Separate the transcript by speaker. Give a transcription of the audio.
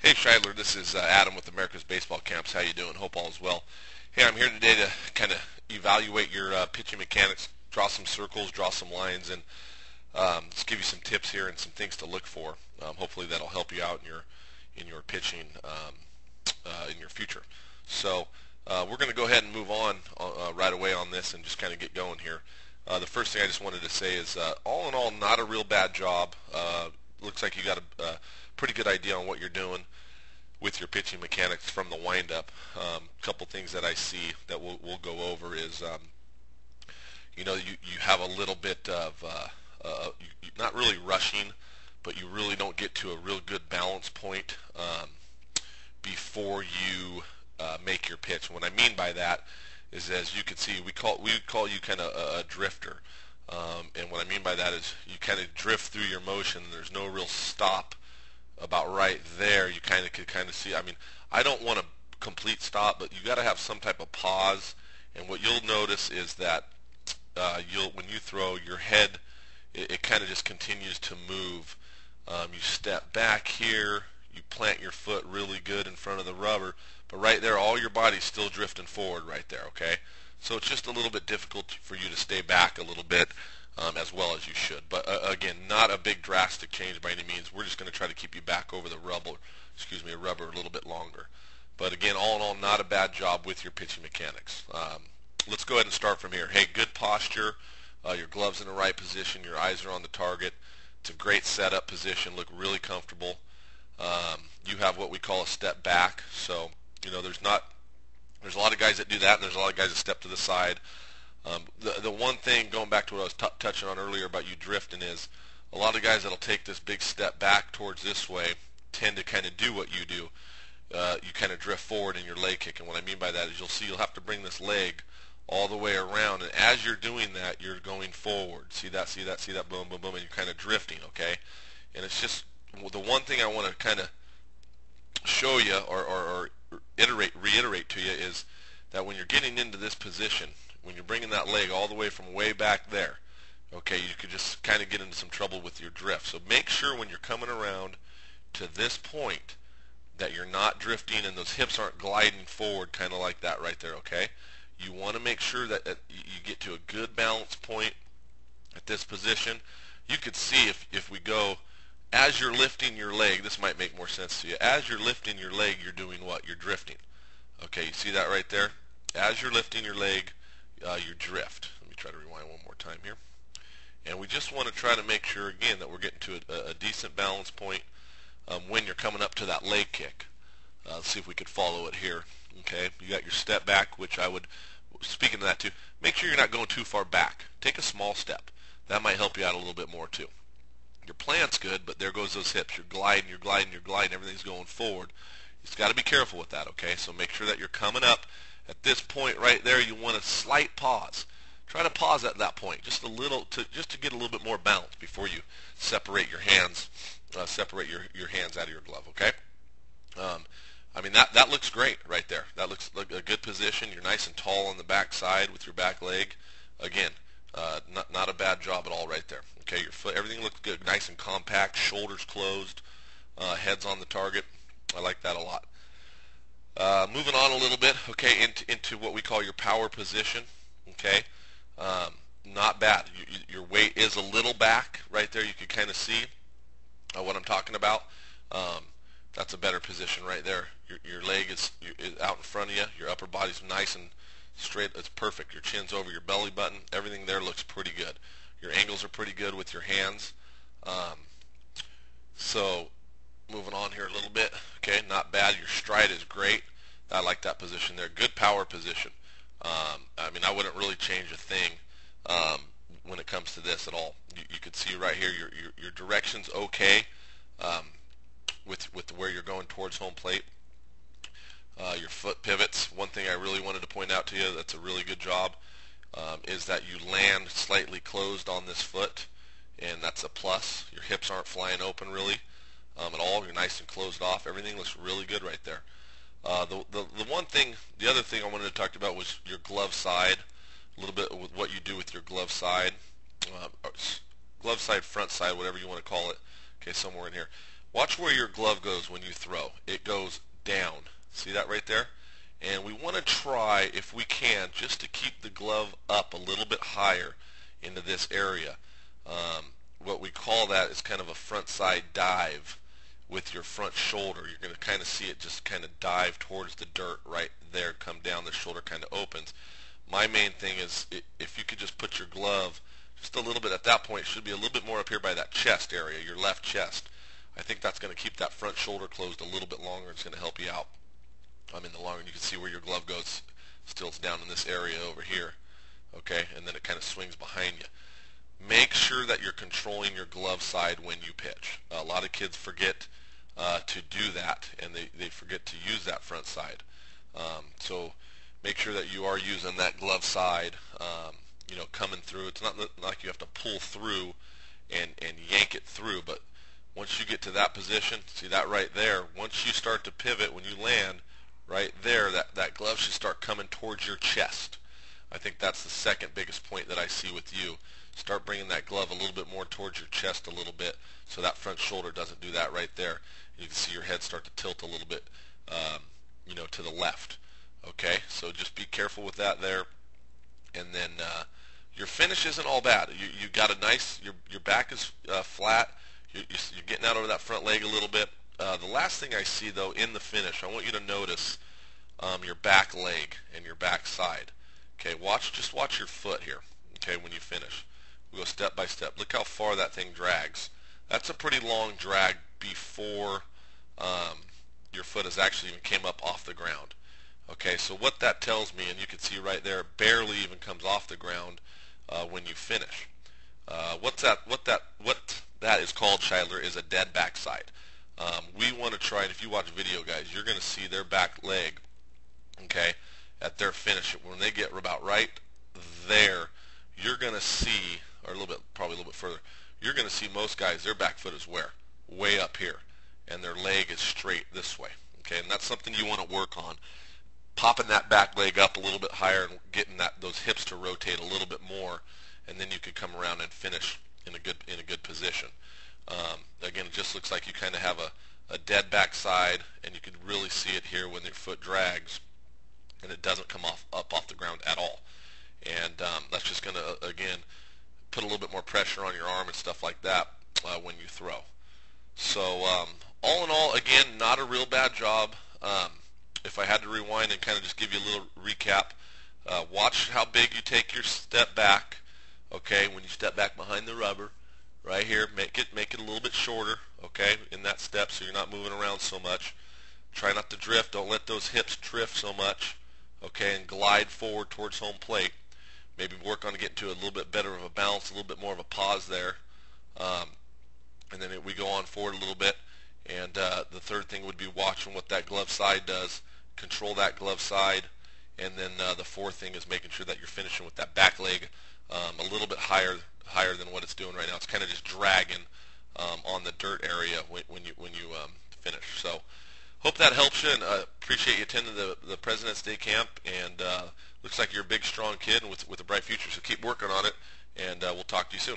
Speaker 1: Hey Shidler, this is Adam with America's Baseball Camps. How you doing? Hope all is well. Hey, I'm here today to kind of evaluate your pitching mechanics, draw some circles, draw some lines, and just give you some tips here and some things to look for. Hopefully that'll help you out in your pitching in your future. So we're going to go ahead and move on right away on this and just kind of get going here. The first thing I just wanted to say is, all in all, not a real bad job. Looks like you got a pretty good idea on what you're doing with your pitching mechanics from the windup. Couple things that I see that we'll go over is, you have a little bit of not really rushing, but you really don't get to a real good balance point before you make your pitch. What I mean by that is, as you can see, we call you kind of a drifter. And what I mean by that is you kind of drift through your motion. There's no real stop about right there. You kind of see. I mean, I don't want a complete stop, but you got to have some type of pause. And what you'll notice is that when you throw, your head, it kind of just continues to move. You step back here. You plant your foot really good in front of the rubber, but right there, all your body's still drifting forward right there. Okay. So it's just a little bit difficult for you to stay back a little bit as well as you should. But again, not a big drastic change by any means. We're just going to try to keep you back over the rubber a little bit longer. But again, all in all, not a bad job with your pitching mechanics. Let's go ahead and start from here. Hey, good posture. Your gloves in the right position. Your eyes are on the target. It's a great setup position. Look really comfortable. You have what we call a step back. So, there's a lot of guys that do that, and there's a lot of guys that step to the side. The one thing, going back to what I was touching on earlier about you drifting, is a lot of guys that'll take this big step back towards this way tend to kind of do what you do. You kind of drift forward in your leg kick, and what I mean by that is you'll have to bring this leg all the way around, and as you're doing that, you're going forward. See that, boom, boom, boom, and you're kind of drifting, okay? And it's just the one thing I want to kind of show you or reiterate to you is that when you're getting into this position, when you're bringing that leg all the way from way back there, okay, you could just kind of get into some trouble with your drift. So make sure when you're coming around to this point that you're not drifting and those hips aren't gliding forward kind of like that right there, okay? You want to make sure that you get to a good balance point at this position. You could see if we go, as you're lifting your leg, this might make more sense to you. As you're lifting your leg, you're doing what? You're drifting. Okay, you see that right there? As you're lifting your leg, you drift. Let me try to rewind one more time here. And we just want to try to make sure, again, that we're getting to a decent balance point when you're coming up to that leg kick. Let's see if we could follow it here. Okay, you got your step back, which I would, speaking of that too, make sure you're not going too far back. Take a small step. That might help you out a little bit more too. Your plant's good, but there goes those hips. You're gliding, everything's going forward. You just got to be careful with that, okay? So make sure that you're coming up. At this point right there, you want a slight pause. Try to pause at that point, just a little, just to get a little bit more balance before you separate your hands, your hands out of your glove, okay? I mean, that looks great right there. That looks like a good position. You're nice and tall on the back side with your back leg. Again, not a bad job at all right there. Okay, your foot, everything looks good, nice and compact, shoulders closed, heads on the target. I like that a lot. Moving on a little bit, okay, into what we call your power position. Okay, not bad. Your weight is a little back right there. You can kind of see what I'm talking about. That's a better position right there. Your leg is out in front of you. Your upper body's nice and straight. It's perfect. Your chin's over your belly button. Everything there looks pretty good. Your angles are pretty good with your hands. So moving on here a little bit. Okay, not bad. Your stride is great. I like that position there. Good power position. I mean, I wouldn't really change a thing when it comes to this at all. You could see right here your direction's okay with where you're going towards home plate. Your foot pivots. One thing I really wanted to point out to you that's a really good job is that you land slightly closed on this foot, and that's a plus. Your hips aren't flying open really at all. You're nice and closed off. Everything looks really good right there. The other thing I wanted to talk about was your glove side, a little bit with what you do with your glove side, front side, whatever you want to call it. Okay, somewhere in here. Watch where your glove goes when you throw. It goes down. See that right there? And we want to try, if we can, just to keep the glove up a little bit higher into this area. What we call that is kind of a front side dive with your front shoulder. You're going to kind of see it just kind of dive towards the dirt right there, come down, the shoulder kind of opens. My main thing is if you could just put your glove just a little bit, at that point it should be a little bit more up here by that chest area, your left chest. I think that's going to keep that front shoulder closed a little bit longer. It's going to help you out. In the long run, you can see where your glove goes. Still, it's down in this area over here. Okay, and then it kind of swings behind you. Make sure that you're controlling your glove side when you pitch. A lot of kids forget to do that, and they forget to use that front side. So make sure that you are using that glove side, coming through. It's not like you have to pull through and yank it through, but once you get to that position, see that right there, once you start to pivot when you land, right there, that glove should start coming towards your chest. I think that's the second biggest point that I see with you. Start bringing that glove a little bit more towards your chest a little bit, so that front shoulder doesn't do that right there. You can see your head start to tilt a little bit, to the left. Okay, so just be careful with that there. And then your finish isn't all bad. You got a nice, your back is flat. You're getting out over that front leg a little bit. The last thing I see, though, in the finish, I want you to notice your back leg and your back side. Okay, just watch your foot here, okay, when you finish. We go step by step. Look how far that thing drags. That's a pretty long drag before your foot has actually even came up off the ground. Okay, so what that tells me, and you can see right there, it barely even comes off the ground when you finish. What that is called, Shidler, is a dead backside. We want to try, and if you watch video, guys, you're going to see their back leg, okay, at their finish. When they get about right there, you're going to see, or probably a little bit further, you're going to see most guys, their back foot is where? Way up here, and their leg is straight this way, okay, and that's something you want to work on. Popping that back leg up a little bit higher and getting those hips to rotate a little bit more, and then you can come around and finish in a good position. Again, it just looks like you kind of have a dead backside, and you can really see it here when your foot drags, and it doesn't come up off the ground at all. And that's just going to, again, put a little bit more pressure on your arm and stuff like that when you throw. So all in all, again, not a real bad job. If I had to rewind and kind of just give you a little recap, watch how big you take your step back. Okay, when you step back behind the rubber, right here, make it a little bit shorter, okay, in that step, so you're not moving around so much. Try not to drift. Don't let those hips drift so much, okay, and glide forward towards home plate. Maybe work on getting to a little bit better of a balance, a little bit more of a pause there, and then we go on forward a little bit. And the third thing would be watching what that glove side does. Control that glove side. And then the fourth thing is making sure that you're finishing with that back leg a little bit higher than what it's doing right now. It's kind of just dragging on the dirt area when you finish. So hope that helps you, and appreciate you attending the President's Day camp. And looks like you're a big, strong kid and with a bright future. So keep working on it, and we'll talk to you soon.